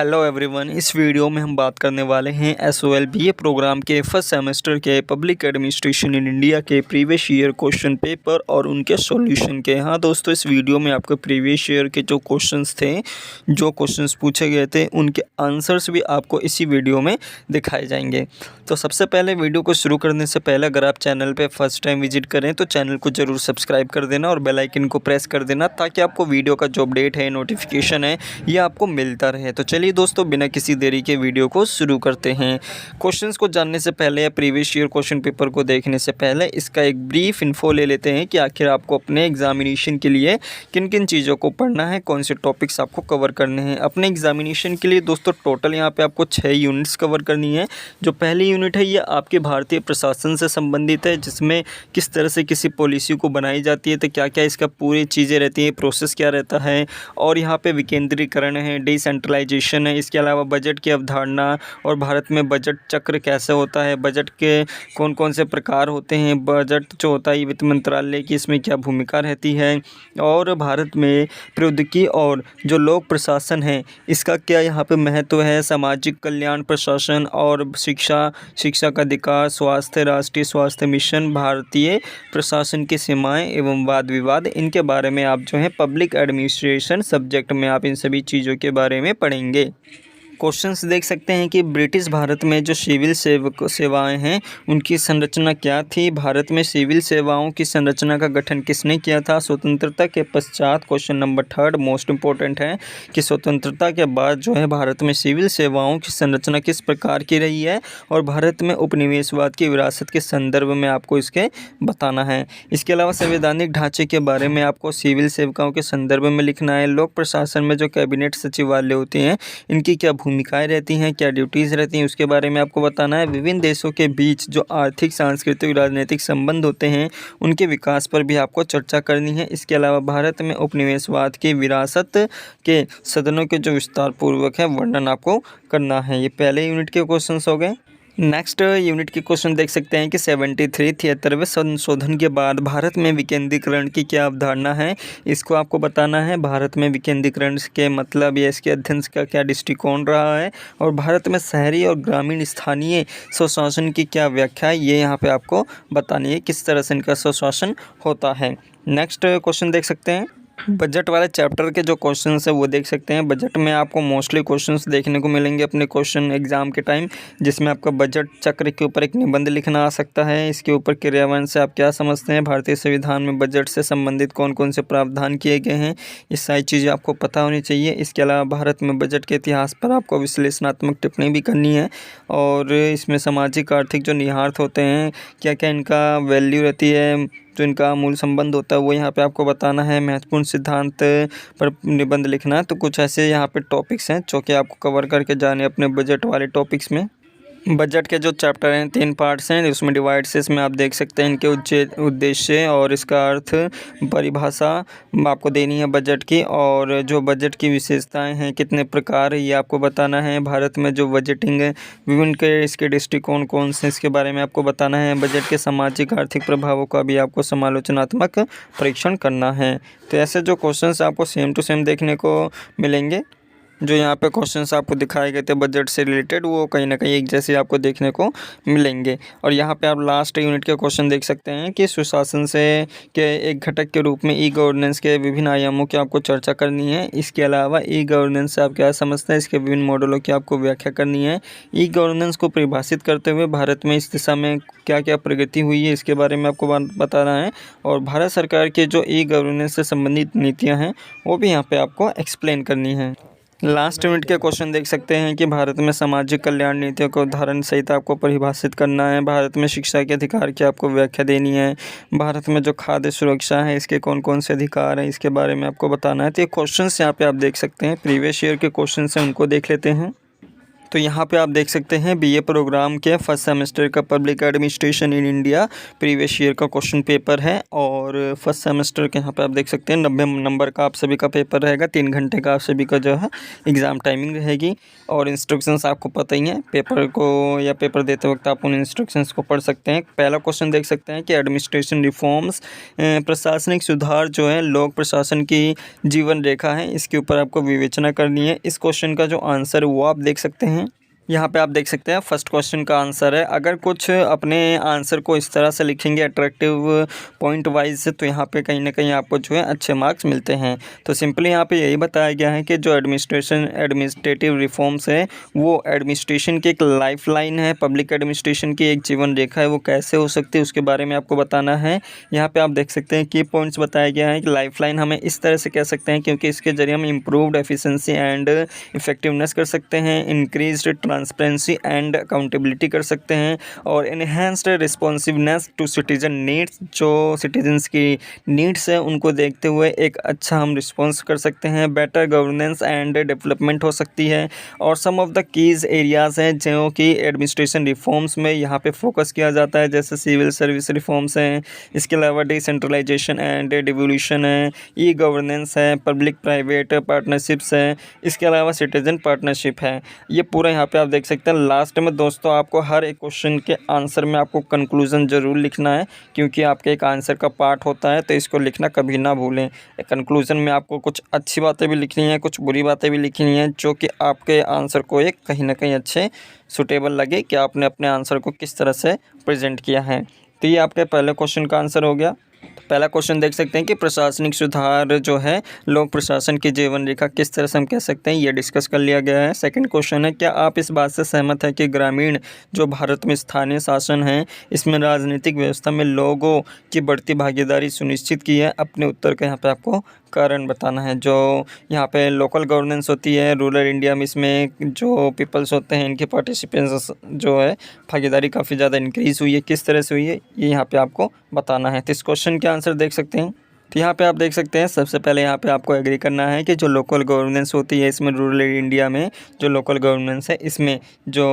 Hello everyone, इस video में हम बात करने वाले हैं एसओएल बीए प्रोग्राम के फर्स्ट सेमेस्टर के पब्लिक एडमिनिस्ट्रेशन इन इंडिया के प्रीवियस ईयर क्वेश्चन पेपर और उनके सॉल्यूशन के। हाँ दोस्तों, इस वीडियो में आपको प्रीवियस ईयर के जो क्वेश्चंस थे, जो क्वेश्चंस पूछे गए थे, उनके आंसर्स भी आपको इसी वीडियो में दिखाए जाएंगे। तो सबसे पहले वीडियो को शुरू करने से पहले अगर आप चैनल पर फर्स्ट टाइम विजिट करें तो चैनल को ज़रूर सब्सक्राइब कर देना और बेल आइकन को प्रेस कर देना, ताकि आपको वीडियो का जो अपडेट है, नोटिफिकेशन है, ये आपको मिलता रहे। तो चलिए दोस्तों, बिना किसी देरी के वीडियो को शुरू करते हैं। क्वेश्चंस को जानने से पहले या प्रीवियस ईयर क्वेश्चन पेपर को देखने से पहले इसका एक ब्रीफ इन्फो ले लेते हैं कि आखिर आपको अपने एग्जामिनेशन के लिए किन किन चीज़ों को पढ़ना है, कौन से टॉपिक्स आपको कवर करने हैं। अपने एग्जामिनेशन के लिए दोस्तों टोटल यहाँ पे आपको 6 यूनिट्स कवर करनी है। जो पहली यूनिट है ये आपके भारतीय प्रशासन से संबंधित है, जिसमें किस तरह से किसी पॉलिसी को बनाई जाती है, तो क्या क्या इसका पूरी चीज़ें रहती हैं, प्रोसेस क्या रहता है, और यहाँ पे विकेंद्रीकरण है, डिसेंट्रलाइजेशन है। इसके अलावा बजट की अवधारणा और भारत में बजट चक्र कैसे होता है, बजट के कौन कौन से प्रकार होते हैं, बजट जो होता है वित्त मंत्रालय की इसमें क्या भूमिका रहती है, और भारत में प्रौद्योगिकी और जो लोक प्रशासन है इसका क्या यहाँ पे महत्व है, सामाजिक कल्याण प्रशासन और शिक्षा का अधिकार, स्वास्थ्य, राष्ट्रीय स्वास्थ्य मिशन, भारतीय प्रशासन की सीमाएं एवं वाद विवाद, इनके बारे में आप जो है पब्लिक एडमिनिस्ट्रेशन सब्जेक्ट में आप इन सभी चीज़ों के बारे में पढ़ेंगे। क्वेश्चंस देख सकते हैं कि ब्रिटिश भारत में जो सिविल सेवाएं हैं उनकी संरचना क्या थी, भारत में सिविल सेवाओं की संरचना का गठन किसने किया था, स्वतंत्रता के पश्चात, क्वेश्चन नंबर 3 मोस्ट इम्पोर्टेंट है कि स्वतंत्रता के बाद जो है भारत में सिविल सेवाओं की संरचना किस प्रकार की रही है, और भारत में उपनिवेशवाद की विरासत के संदर्भ में आपको इसके बताना है। इसके अलावा संवैधानिक ढांचे के बारे में आपको सिविल सेवकाओं के संदर्भ में लिखना है। लोक प्रशासन में जो कैबिनेट सचिवालय होते हैं इनकी क्या भूमिकाएं रहती हैं, क्या ड्यूटीज़ रहती हैं, उसके बारे में आपको बताना है। विभिन्न देशों के बीच जो आर्थिक, सांस्कृतिक, राजनीतिक संबंध होते हैं उनके विकास पर भी आपको चर्चा करनी है। इसके अलावा भारत में उपनिवेशवाद की विरासत के सदनों के जो विस्तार पूर्वक है वर्णन आपको करना है। ये पहले यूनिट के क्वेश्चंस हो गए। नेक्स्ट यूनिट के क्वेश्चन देख सकते हैं कि 73वें संशोधन के बाद भारत में विकेंद्रीकरण की क्या अवधारणा है, इसको आपको बताना है। भारत में विकेंद्रीकरण के मतलब या इसके अध्ययन का क्या दृष्टिकोण रहा है, और भारत में शहरी और ग्रामीण स्थानीय स्वशासन की क्या व्याख्या है, ये यहाँ पे आपको बतानी है किस तरह से इनका स्वशासन होता है। नेक्स्ट क्वेश्चन देख सकते हैं, बजट वाले चैप्टर के जो क्वेश्चंस है वो देख सकते हैं। बजट में आपको मोस्टली क्वेश्चंस देखने को मिलेंगे अपने क्वेश्चन एग्जाम के टाइम, जिसमें आपका बजट चक्र के ऊपर एक निबंध लिखना आ सकता है। इसके ऊपर क्रियान्वयन से आप क्या समझते हैं, भारतीय संविधान में बजट से संबंधित कौन कौन से प्रावधान किए गए हैं, ये सारी चीज़ें आपको पता होनी चाहिए। इसके अलावा भारत में बजट के इतिहास पर आपको विश्लेषणात्मक टिप्पणी भी करनी है, और इसमें सामाजिक आर्थिक जो निहितार्थ होते हैं, क्या क्या इनका वैल्यू रहती है, जो इनका मूल संबंध होता है वो यहाँ पे आपको बताना है। महत्वपूर्ण सिद्धांत पर निबंध लिखना है। तो कुछ ऐसे यहाँ पे टॉपिक्स हैं जो कि आपको कवर करके जाने अपने बजट वाले टॉपिक्स में। बजट के जो चैप्टर हैं 3 पार्ट्स हैं, उसमें डिवाइड से इसमें आप देख सकते हैं इनके उद्देश्य और इसका अर्थ, परिभाषा आपको देनी है बजट की, और जो बजट की विशेषताएं हैं, कितने प्रकार, ये आपको बताना है। भारत में जो बजटिंग विभिन्न के इसके दृष्टिकोण कौन से, इसके बारे में आपको बताना है। बजट के सामाजिक आर्थिक प्रभावों का भी आपको समालोचनात्मक परीक्षण करना है। तो ऐसे जो क्वेश्चंस आपको सेम टू सेम देखने को मिलेंगे, जो यहाँ पे क्वेश्चंस आपको दिखाए गए थे बजट से रिलेटेड, वो कहीं ना कहीं एक जैसे आपको देखने को मिलेंगे। और यहाँ पे आप लास्ट यूनिट के क्वेश्चन देख सकते हैं कि सुशासन से के एक घटक के रूप में ई गवर्नेंस के विभिन्न आयामों की आपको चर्चा करनी है। इसके अलावा ई गवर्नेंस से आप क्या समझते हैं, इसके विभिन्न मॉडलों की आपको व्याख्या करनी है। ई गवर्नेंस को परिभाषित करते हुए भारत में इस दिशा में क्या क्या प्रगति हुई है, इसके बारे में आपको बताना है। और भारत सरकार के जो ई गवर्नेंस से संबंधित नीतियाँ हैं वो भी यहाँ पर आपको एक्सप्लेन करनी है। लास्ट यूनिट के क्वेश्चन देख सकते हैं कि भारत में सामाजिक कल्याण नीतियों को उदाहरण सहित आपको परिभाषित करना है। भारत में शिक्षा के अधिकार की आपको व्याख्या देनी है। भारत में जो खाद्य सुरक्षा है इसके कौन कौन से अधिकार हैं, इसके बारे में आपको बताना है। तो ये क्वेश्चंस यहाँ पे आप देख सकते हैं, प्रीवियस ईयर के क्वेश्चन हैं, उनको देख लेते हैं। तो यहाँ पे आप देख सकते हैं बीए प्रोग्राम के फर्स्ट सेमेस्टर का public administration in India previous year का क्वेश्चन पेपर है। और फर्स्ट सेमेस्टर के यहाँ पे आप देख सकते हैं 90 नंबर का आप सभी का पेपर रहेगा। 3 घंटे का आप सभी का जो है एग्ज़ाम टाइमिंग रहेगी। और इंस्ट्रक्शंस आपको पता ही है, पेपर को या पेपर देते वक्त आप उन इंस्ट्रक्शंस को पढ़ सकते हैं। पहला क्वेश्चन देख सकते हैं कि एडमिनिस्ट्रेशन रिफॉर्म्स, प्रशासनिक सुधार जो है लोक प्रशासन की जीवन रेखा है, इसके ऊपर आपको विवेचना करनी है। इस क्वेश्चन का जो आंसर है वो आप देख सकते हैं। यहाँ पे आप देख सकते हैं फर्स्ट क्वेश्चन का आंसर है। अगर कुछ अपने आंसर को इस तरह से लिखेंगे अट्रैक्टिव पॉइंट वाइज से, तो यहाँ पे कहीं ना कहीं आपको जो है अच्छे मार्क्स मिलते हैं। तो सिंपली यहाँ पे यही बताया गया है कि जो एडमिनिस्ट्रेटिव रिफॉर्म्स है वो एडमिनिस्ट्रेशन की एक लाइफ लाइन है, पब्लिक एडमिनिस्ट्रेशन की एक जीवन रेखा है। वो कैसे हो सकती है उसके बारे में आपको बताना है। यहाँ पर आप देख सकते हैं की पॉइंट्स बताया गया है कि लाइफ लाइन हमें इस तरह से कह सकते हैं क्योंकि इसके जरिए हम इम्प्रूव्ड एफिशिएंसी एंड इफेक्टिवनेस कर सकते हैं, इंक्रीज्ड ट्रांसपेरेंसी एंड अकाउंटेबिलिटी कर सकते हैं, और enhanced responsiveness to citizen needs, जो सिटीजन्स की नीड्स है उनको देखते हुए एक अच्छा हम रिस्पॉन्स कर सकते हैं। बेटर गवर्नेंस एंड डेवलपमेंट हो सकती है। और सम ऑफ द कीज़ एरियाज़ हैं जो कि एडमिनिस्ट्रेशन रिफॉर्म्स में यहाँ पे फोकस किया जाता है, जैसे सिविल सर्विस रिफॉर्म्स हैं, इसके अलावा डिसेंट्रलाइजेशन एंड डिवोल्यूशन है, ई गवर्नेंस है, पब्लिक प्राइवेट पार्टनरशिप्स है, इसके अलावा सिटीजन पार्टनरशिप है। ये पूरा यहाँ पे आप देख सकते हैं। लास्ट में दोस्तों आपको हर एक क्वेश्चन के आंसर में आपको कंक्लूजन ज़रूर लिखना है, क्योंकि आपके एक आंसर का पार्ट होता है, तो इसको लिखना कभी ना भूलें। कंक्लूजन में आपको कुछ अच्छी बातें भी लिखनी है, कुछ बुरी बातें भी लिखनी है, जो कि आपके आंसर को एक कहीं ना कहीं अच्छे सूटेबल लगे कि आपने अपने आंसर को किस तरह से प्रेजेंट किया है। तो ये आपके पहले क्वेश्चन का आंसर हो गया। पहला क्वेश्चन देख सकते हैं कि प्रशासनिक सुधार जो है लोक प्रशासन की जीवन रेखा किस तरह से हम कह सकते हैं, ये डिस्कस कर लिया गया है। सेकंड क्वेश्चन है, क्या आप इस बात से सहमत हैं कि ग्रामीण जो भारत में स्थानीय शासन है इसमें राजनीतिक व्यवस्था में लोगों की बढ़ती भागीदारी सुनिश्चित की है। अपने उत्तर का यहाँ पे आपको कारण बताना है। जो यहाँ पे लोकल गवर्नेंस होती है रूरल इंडिया में, इसमें जो पीपल्स होते हैं इनके पार्टिसिपेंस जो है भागीदारी काफ़ी ज़्यादा इंक्रीज़ हुई है, किस तरह से हुई है ये यहाँ पे आपको बताना है। तो इस क्वेश्चन के आंसर देख सकते हैं। तो यहाँ पे आप देख सकते हैं सबसे पहले यहाँ पे आपको एग्री करना है कि जो लोकल गवर्नेंस होती है इसमें रूरल इंडिया में जो लोकल गवर्नेंस है इसमें जो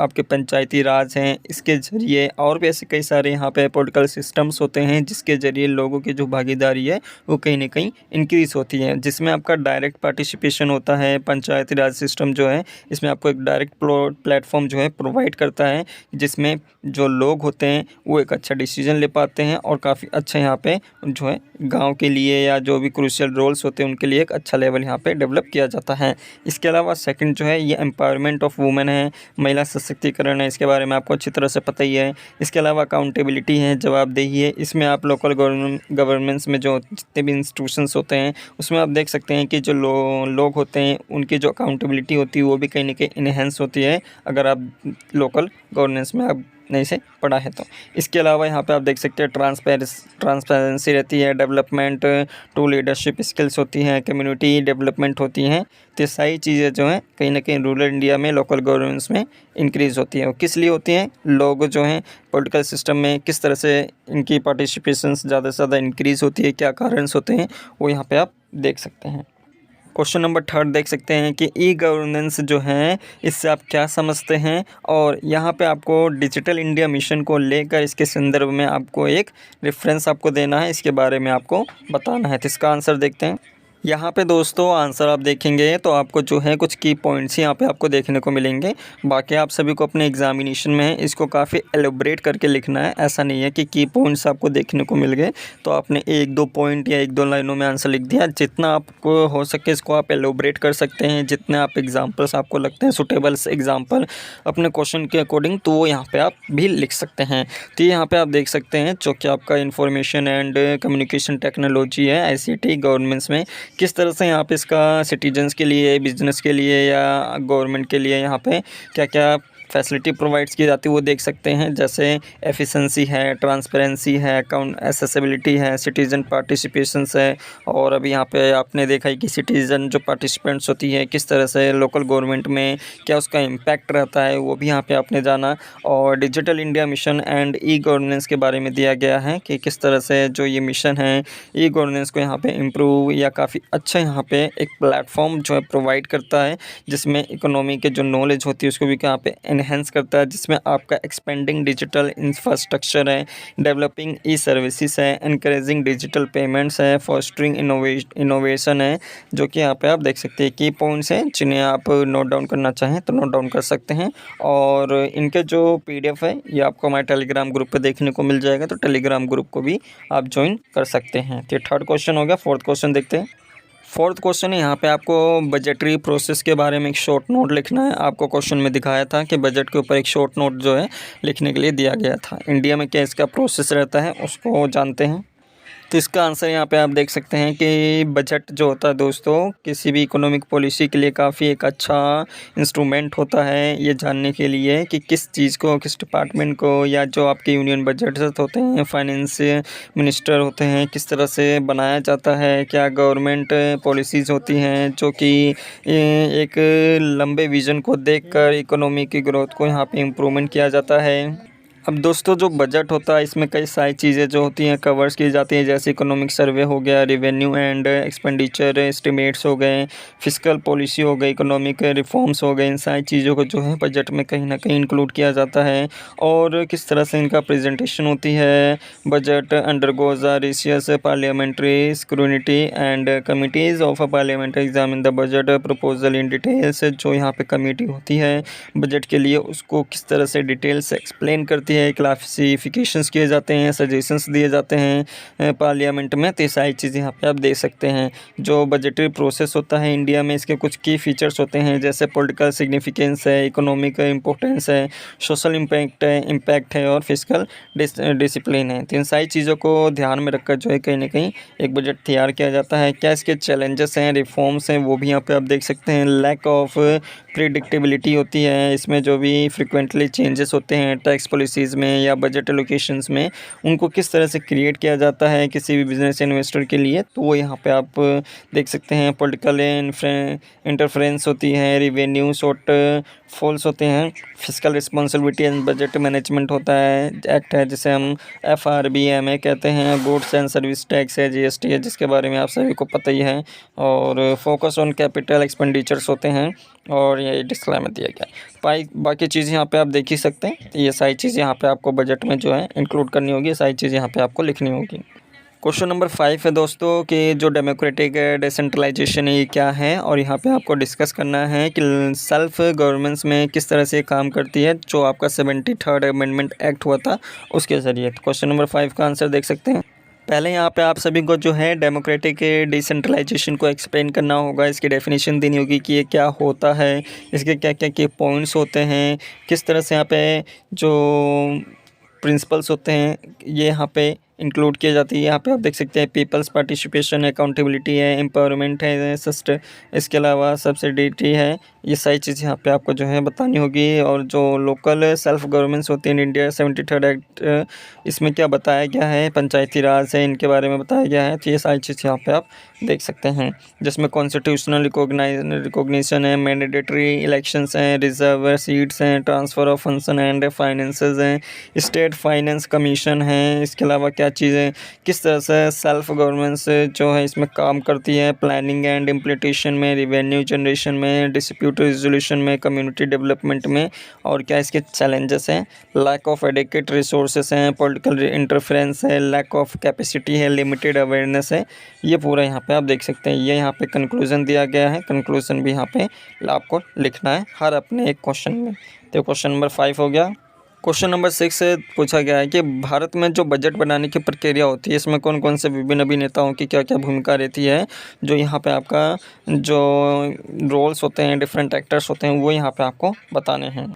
आपके पंचायती राज हैं इसके ज़रिए और भी ऐसे कई सारे यहाँ पे पॉलिटिकल सिस्टम्स होते हैं जिसके ज़रिए लोगों की जो भागीदारी है वो कहीं ना कहीं इंक्रीज़ होती है, जिसमें आपका डायरेक्ट पार्टिसिपेशन होता है। पंचायती राज सिस्टम जो है इसमें आपको एक डायरेक्ट प्लेटफॉर्म जो है प्रोवाइड करता है, जिसमें जो लोग होते हैं वो एक अच्छा डिसीजन ले पाते हैं और काफ़ी अच्छा यहाँ पे जो है गाँव के लिए या जो भी क्रूशियल रोल्स होते हैं उनके लिए एक अच्छा लेवल यहाँ पे डेवलप किया जाता है। इसके अलावा सेकंड जो है ये एम्पावरमेंट ऑफ वुमेन है, महिला सशक्तिकरण है, इसके बारे में आपको अच्छी तरह से पता ही है। इसके अलावा अकाउंटेबिलिटी है, जवाबदेही है, इसमें आप लोकल गवर्नमेंट्स में जो जितने भी इंस्टीट्यूशंस होते हैं उसमें आप देख सकते हैं कि जो लोग होते हैं उनकी जो अकाउंटेबिलिटी होती है वो भी कहीं ना कहीं इनहेंस होती है अगर आप लोकल गवर्नेंस में आप नहीं से पढ़ा है तो। इसके अलावा यहाँ पे आप देख सकते हैं ट्रांसपेरेंसी रहती है, डेवलपमेंट टू लीडरशिप स्किल्स होती हैं, कम्युनिटी डेवलपमेंट होती हैं। तो ये सारी चीज़ें जो हैं कहीं ना कहीं रूरल इंडिया में लोकल गवर्नेंस में इंक्रीज़ होती हैं। और किस लिए होती हैं, लोग जो हैं पॉलिटिकल सिस्टम में किस तरह से इनकी पार्टिसिपेशंस ज़्यादा से ज़्यादा इंक्रीज़ होती है, क्या कारण होते हैं वो यहाँ पर आप देख सकते हैं। क्वेश्चन नंबर थर्ड देख सकते हैं कि ई गवर्नेंस जो है इससे आप क्या समझते हैं, और यहाँ पे आपको डिजिटल इंडिया मिशन को लेकर इसके संदर्भ में आपको एक रेफरेंस आपको देना है, इसके बारे में आपको बताना है। तो इसका आंसर देखते हैं। यहाँ पे दोस्तों आंसर आप देखेंगे तो आपको जो है कुछ की पॉइंट्स यहाँ पे आपको देखने को मिलेंगे। बाकी आप सभी को अपने एग्जामिनेशन में इसको काफ़ी एलोब्रेट करके लिखना है। ऐसा नहीं है कि की पॉइंट्स आपको देखने को मिल गए तो आपने 1-2 पॉइंट या 1-2 लाइनों में आंसर लिख दिया। जितना आपको हो सके इसको आप एलोब्रेट कर सकते हैं, जितने आप एग्जाम्पल्स आपको लगते हैं सुटेबल एग्जाम्पल अपने क्वेश्चन के अकॉर्डिंग, तो वो यहाँ पर आप भी लिख सकते हैं। तो यहाँ पर आप देख सकते हैं जो कि आपका इंफॉर्मेशन एंड कम्युनिकेशन टेक्नोलॉजी है ICT गवर्नमेंट्स में किस तरह से यहाँ पे इसका सिटीजन्स के लिए, बिजनेस के लिए या गवर्नमेंट के लिए यहाँ पे क्या क्या फैसिलिटी प्रोवाइड्स की जाती है वो देख सकते हैं, जैसे एफिशिएंसी है, ट्रांसपेरेंसी है, अकाउंट एक्सेसिबिलिटी है, सिटीज़न पार्टिसिपेशंस है। और अभी यहाँ पे आपने देखा है कि सिटीज़न जो पार्टिसिपेंट्स होती है किस तरह से लोकल गवर्नमेंट में क्या उसका इम्पैक्ट रहता है, वो भी यहाँ पे आपने जाना। और digital India mission and e governance के बारे में दिया गया है कि किस तरह से जो ये मिशन है ई गवर्नेंस को यहाँ पे इम्प्रूव या काफ़ी अच्छा यहाँ पे एक प्लेटफॉर्म जो है प्रोवाइड करता है, जिसमें इकोनॉमी के जो नॉलेज होती है उसको भी यहाँ पे एनहेंस करता है, जिसमें आपका एक्सपेंडिंग डिजिटल इंफ्रास्ट्रक्चर है, डेवलपिंग ई सर्विसेज है, एनकरेजिंग डिजिटल पेमेंट्स है, फॉस्टरिंग इनोवेशन है, जो कि यहाँ पे आप देख सकते हैं की पॉइंट्स हैं जिन्हें आप नोट डाउन करना चाहें तो नोट डाउन कर सकते हैं। और इनके जो PDF है ये आपको हमारे टेलीग्राम ग्रुप पे देखने को मिल जाएगा, तो टेलीग्राम ग्रुप को भी आप ज्वाइन कर सकते हैं। तो थर्ड क्वेश्चन हो गया। फोर्थ क्वेश्चन देखते हैं। फोर्थ क्वेश्चन है यहाँ पे आपको बजटरी प्रोसेस के बारे में एक शॉर्ट नोट लिखना है। आपको क्वेश्चन में दिखाया था कि बजट के ऊपर एक शॉर्ट नोट जो है लिखने के लिए दिया गया था। इंडिया में क्या इसका प्रोसेस रहता है उसको जानते हैं। तो इसका आंसर यहाँ पे आप देख सकते हैं कि बजट जो होता है दोस्तों किसी भी इकोनॉमिक पॉलिसी के लिए काफ़ी एक अच्छा इंस्ट्रूमेंट होता है, ये जानने के लिए कि किस चीज़ को किस डिपार्टमेंट को या जो आपके यूनियन बजट होते हैं, फाइनेंस मिनिस्टर होते हैं, किस तरह से बनाया जाता है, क्या गवर्नमेंट पॉलिसीज़ होती हैं जो कि एक लंबे विज़न को देखकर इकोनॉमी की ग्रोथ को यहाँ पे इम्प्रूवमेंट किया जाता है। अब दोस्तों जो बजट होता है इसमें कई सारी चीज़ें जो होती हैं कवर्स की जाती हैं, जैसे इकोनॉमिक सर्वे हो गया, रेवेन्यू एंड एक्सपेंडिचर एस्टिमेट्स हो गए, फिस्कल पॉलिसी हो गई, इकोनॉमिक रिफॉर्म्स हो गए। इन सारी चीज़ों को जो है बजट में कहीं ना कहीं इंक्लूड किया जाता है। और किस तरह से इनका प्रेजेंटेशन होती है। Budget undergoes a rigorous parliamentary scrutiny and committees of a parliament examine the budget proposal in details. जो यहाँ पे कमेटी होती है बजट के लिए उसको किस तरह से डिटेल से एक्सप्लेन करती है, क्लासिफिकेशंस किए जाते हैं, सजेशंस दिए जाते हैं पार्लियामेंट में। तो ये सारी चीज़ें यहाँ पे आप देख सकते हैं। जो बजटरी प्रोसेस होता है इंडिया में इसके कुछ की फीचर्स होते हैं, जैसे पॉलिटिकल सिग्निफिकेंस है, इकोनॉमिक इंपॉर्टेंस है, सोशल इम्पैक्ट है और फिस्कल डिसिप्लिन है। तो इन सारी चीज़ों को ध्यान में रखकर जो है कहीं ना कहीं एक बजट तैयार किया जाता है। क्या इसके चैलेंजेस हैं, रिफॉर्म्स हैं, वो भी यहाँ पे आप देख सकते हैं। लैक ऑफ प्रिडिक्टेबिलिटी होती है इसमें, जो भी फ्रिक्वेंटली चेंजेस होते हैं टैक्स पॉलिसीज़ में या बजट एलोकेशंस में, उनको किस तरह से क्रिएट किया जाता है किसी भी बिजनेस इन्वेस्टर के लिए, तो वो यहाँ पे आप देख सकते हैं। पॉलिटिकल इंटरफेरेंस होती है, रिवेन्यू शॉर्ट फॉल्स होते हैं, fiscal responsibility and budget management होता है, एक्ट है जिसे हम FRBMA कहते हैं, गुड्स एंड सर्विस टैक्स है, GST है जिसके बारे में आप सभी को पता ही है, और फोकस ऑन कैपिटल एक्सपेंडिचर्स होते हैं, और ये डिस्क्लेमर दिया गया। बाकी चीज़ें यहाँ पे आप देख ही सकते हैं। ये सारी चीज़ें यहाँ पे आपको बजट में जो है इंक्लूड करनी होगी, सारी चीज़ें यहाँ पे आपको लिखनी होगी। क्वेश्चन नंबर 5 है दोस्तों कि जो डेमोक्रेटिक डिसेंट्रलाइजेशन है ये क्या है, और यहाँ पे आपको डिस्कस करना है कि सेल्फ गवर्नेंस में किस तरह से काम करती है, जो आपका 73rd अमेंडमेंट एक्ट हुआ था उसके ज़रिए। तो क्वेश्चन नंबर 5 का आंसर देख सकते हैं। पहले यहाँ पे आप सभी को जो है डेमोक्रेटिक डिसेंट्रलाइजेशन को एक्सप्लेन करना होगा, इसकी डेफिनेशन देनी होगी कि ये क्या होता है, इसके क्या क्या के पॉइंट्स होते हैं, किस तरह से यहाँ पे जो प्रिंसिपल्स होते हैं ये यहाँ पे इंक्लूड किए जाती है। यहाँ पे आप देख सकते हैं पीपल्स पार्टिसिपेशन है, अकाउंटेबिलिटी है, एम्पावरमेंट है, इसके अलावा सब्सिडिटी है। ये सारी चीज़ें यहाँ पे आपको जो है बतानी होगी। और जो लोकल सेल्फ गवर्नमेंट्स होती हैं इंडिया 73rd एक्ट, इसमें क्या बताया गया है, पंचायती राज है, इनके बारे में बताया गया है। तो ये सारी चीज़ें यहाँ पे आप देख सकते हैं, जिसमें कॉन्स्टिट्यूशनल रिकॉग्निशन है, मैंडेटरी इलेक्शंस हैं, रिजर्व सीट्स हैं, transfer of function and finances हैं, स्टेट फाइनेंस कमीशन है। इसके अलावा क्या चीज़ें किस तरह से सेल्फ गवर्नेंस जो है इसमें काम करती है, प्लानिंग एंड इम्प्लीमेंटेशन में, रिवेन्यू जनरेशन में, डिस्प्यूट रिजोल्यूशन में, कम्युनिटी डेवलपमेंट में, और क्या इसके चैलेंजेस हैं, लैक ऑफ एडिक्वेट रिसोर्सेस हैं, पॉलिटिकल इंटरफेरेंस है, लैक ऑफ कैपेसिटी है, लिमिटेड अवेयरनेस है। ये पूरा यहाँ पे आप देख सकते हैं। ये यहाँ पे कंक्लूजन दिया गया है, कंक्लूजन भी यहाँ पे आपको लिखना है हर अपने एक क्वेश्चन में। तो क्वेश्चन नंबर 5 हो गया। क्वेश्चन नंबर 6 से पूछा गया है कि भारत में जो बजट बनाने की प्रक्रिया होती है इसमें कौन कौन से विभिन्न अभिनेताओं की क्या क्या भूमिका रहती है। जो यहाँ पे आपका जो रोल्स होते हैं, डिफरेंट एक्टर्स होते हैं, वो यहाँ पे आपको बताने हैं।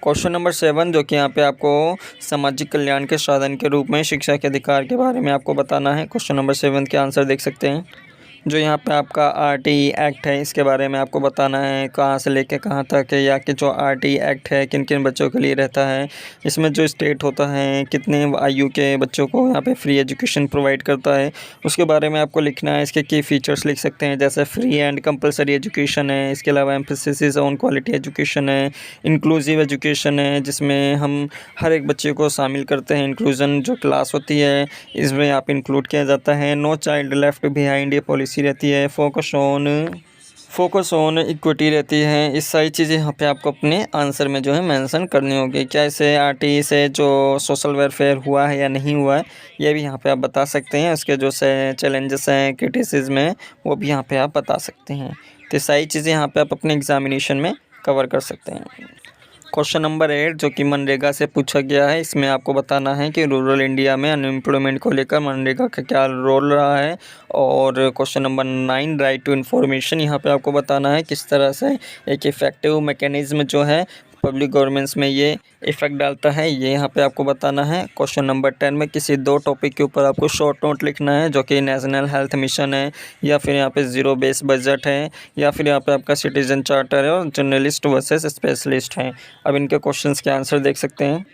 क्वेश्चन नंबर 7 जो कि यहाँ पे आपको सामाजिक कल्याण के साधन के रूप में शिक्षा के अधिकार के बारे में आपको बताना है। क्वेश्चन नंबर 7 के आंसर देख सकते हैं। जो यहाँ पे आपका आरटीई एक्ट है इसके बारे में आपको बताना है, कहाँ से लेके कहाँ तक है, या कि जो आरटीई एक्ट है किन किन बच्चों के लिए रहता है, इसमें जो स्टेट होता है कितने आयु के बच्चों को यहाँ पे फ्री एजुकेशन प्रोवाइड करता है, उसके बारे में आपको लिखना है। इसके की फ़ीचर्स लिख सकते हैं, जैसे फ्री एंड कंपलसरी एजुकेशन है, इसके अलावा एम्फेसिस ऑन क्वालिटी एजुकेशन है, इंक्लूसिव एजुकेशन है जिसमें हम हर एक बच्चे को शामिल करते हैं, इंक्लूजन जो क्लास होती है इसमें आप इंक्लूड किया जाता है, नो चाइल्ड लेफ्ट बिहाइंड ये पॉलिसी रहती है, फोकस ऑन इक्विटी रहती है। इस सारी चीज़ें यहाँ पे आपको अपने आंसर में जो है मेंशन करनी होगी। क्या इसे आरटीई से जो सोशल वेलफेयर हुआ है या नहीं हुआ है ये भी यहाँ पे आप बता सकते हैं। उसके जो से चैलेंजेस हैं, क्रिटिसिज्म है, वो भी यहाँ पे आप बता सकते हैं। तो सारी चीज़ें यहाँ पे आप अपने एग्जामिनेशन में कवर कर सकते हैं। क्वेश्चन नंबर 8 जो कि मनरेगा से पूछा गया है, इसमें आपको बताना है कि रूरल इंडिया में अनएम्प्लॉयमेंट को लेकर मनरेगा का क्या रोल रहा है। और question number 9 right to information, यहाँ पे आपको बताना है किस तरह से एक इफ़ेक्टिव मैकेनिज़्म जो है पब्लिक गवर्नेंस में ये इफ़ेक्ट डालता है, ये यहाँ पे आपको बताना है। क्वेश्चन नंबर 10 में किसी 2 टॉपिक के ऊपर आपको शॉर्ट नोट लिखना है, जो कि नेशनल हेल्थ मिशन है, या फिर यहाँ पे ज़ीरो बेस बजट है, या फिर यहाँ पे आपका सिटीजन चार्टर है, और जर्नलिस्ट वर्सेस स्पेशलिस्ट है। अब इनके क्वेश्चंस के आंसर देख सकते हैं।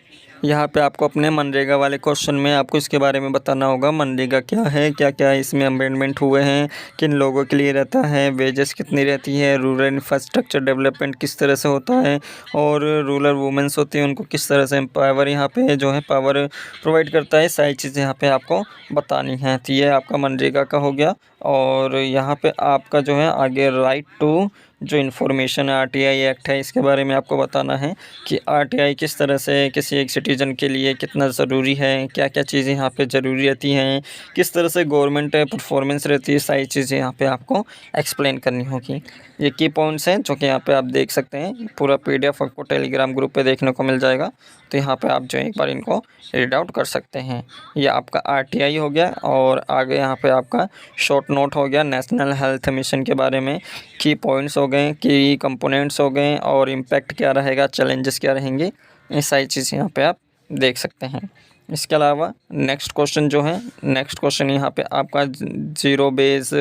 यहाँ पे आपको अपने मनरेगा वाले क्वेश्चन में आपको इसके बारे में बताना होगा, मनरेगा क्या है, क्या क्या इसमें अमेंडमेंट हुए हैं, किन लोगों के लिए रहता है, वेजेस कितनी रहती है, रूरल इंफ्रास्ट्रक्चर डेवलपमेंट किस तरह से होता है, और रूरल वुमेंस होती हैं उनको किस तरह से एम्पावर यहाँ पे जो है पावर प्रोवाइड करता है। सारी चीज़ें यहाँ पे आपको बतानी हैं। तो ये आपका मनरेगा का हो गया। और यहाँ पे आपका जो है आगे राइट टू जो इन्फॉर्मेशन आरटीआई एक्ट है इसके बारे में आपको बताना है कि आरटीआई किस तरह से किसी एक सिटीज़न के लिए कितना ज़रूरी है, क्या क्या चीज़ें यहाँ पे ज़रूरी रहती हैं, किस तरह से गवर्नमेंट परफॉर्मेंस रहती है, सारी चीज़ें यहाँ पे आपको एक्सप्लेन करनी होगी। ये की पॉइंट्स हैं जो कि यहाँ पे आप देख सकते हैं। पूरा पीडीएफ आपको टेलीग्राम ग्रुप पे देखने को मिल जाएगा, तो यहाँ पे आप जो है एक बार इनको रीड आउट कर सकते हैं। ये आपका आरटीआई हो गया। और आगे यहाँ पे आपका शॉर्ट नोट हो गया नेशनल हेल्थ मिशन के बारे में, की पॉइंट्स हो गए, की कंपोनेंट्स हो गए, और इम्पैक्ट क्या रहेगा, चैलेंजेस क्या रहेंगे, ये सारी चीज़ें यहाँ पे आप देख सकते हैं। इसके अलावा नेक्स्ट क्वेश्चन जो है, नेक्स्ट क्वेश्चन यहाँ पे आपका ज़ीरो बेस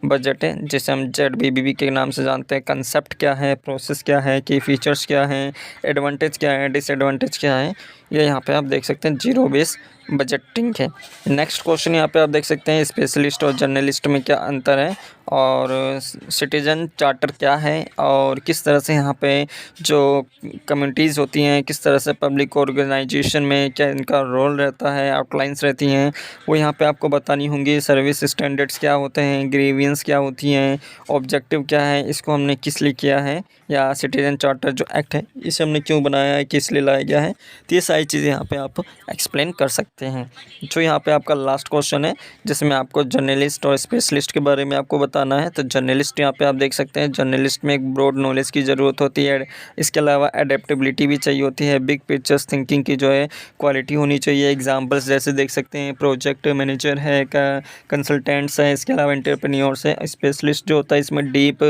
बजट है, जिसे हम ZBBB के नाम से जानते हैं। कंसेप्ट क्या है, प्रोसेस क्या है, की फीचर्स क्या हैं, एडवांटेज क्या है, डिसएडवांटेज क्या है, ये यहाँ पे आप देख सकते हैं। ज़ीरो बेस बजटिंग है। नेक्स्ट क्वेश्चन यहाँ पे आप देख सकते हैं स्पेशलिस्ट और जर्नलिस्ट में क्या अंतर है, और सिटीजन चार्टर क्या है, और किस तरह से यहाँ पे जो कम्युनिटीज़ होती हैं किस तरह से पब्लिक ऑर्गेनाइजेशन में क्या इनका रोल रहता है, आउटलाइंस रहती हैं वो यहाँ पे आपको बतानी होंगी। सर्विस स्टैंडर्ड्स क्या होते हैं, ग्रीवियंस क्या होती हैं, ऑब्जेक्टिव क्या है, इसको हमने किस लिए किया है, या सिटीजन चार्टर जो एक्ट है इसे हमने क्यों बनाया है, किस लिए लाया गया है, तो ये सारी चीज़ें यहाँ पे आप एक्सप्लेन कर सकते हैं। जो यहाँ पे आपका लास्ट क्वेश्चन है जिसमें आपको जर्नलिस्ट और स्पेशलिस्ट के बारे में आपको बताना है। तो जर्नलिस्ट यहाँ पे आप देख सकते हैं, जर्नलिस्ट में एक ब्रॉड नॉलेज की ज़रूरत होती है, इसके अलावा एडेप्टेबिलिटी भी चाहिए होती है, बिग पिक्चर्स थिंकिंग की जो है क्वालिटी होनी चाहिए। एग्जाम्पल्स जैसे देख सकते हैं, प्रोजेक्ट मैनेजर है, कंसल्टेंट्स है, इसके अलावा एंटरप्रेन्योर्स है। स्पेशलिस्ट जो होता है इसमें डीप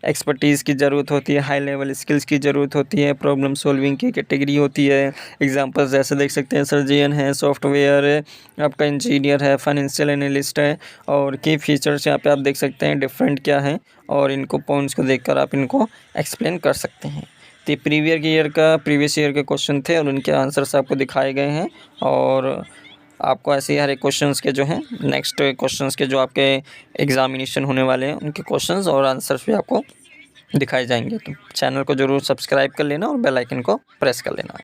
एक्सपर्टीज़ की ज़रूरत होती है, हाई लेवल स्किल्स की ज़रूरत होती है, प्रॉब्लम सॉल्विंग की कैटेगरी होती है। एग्जाम्पल्स जैसे देख सकते हैं, सर्जियन है, सॉफ्टवेयर आपका इंजीनियर है, फाइनेंशियल एनालिस्ट है। और की फीचर्स यहाँ पे आप देख सकते हैं डिफरेंट क्या है, और इनको पॉइंट्स को देखकर आप इनको एक्सप्लेन कर सकते हैं। तो प्रीवियस ईयर के क्वेश्चन थे और उनके आंसर्स आपको दिखाए गए हैं। और आपको ऐसे ही हर एक क्वेश्चंस के जो हैं नेक्स्ट क्वेश्चंस के जो आपके एग्जामिनेशन होने वाले हैं उनके क्वेश्चंस और आंसर्स भी आपको दिखाए जाएंगे। तो चैनल को ज़रूर सब्सक्राइब कर लेना और बेल आइकन को प्रेस कर लेना।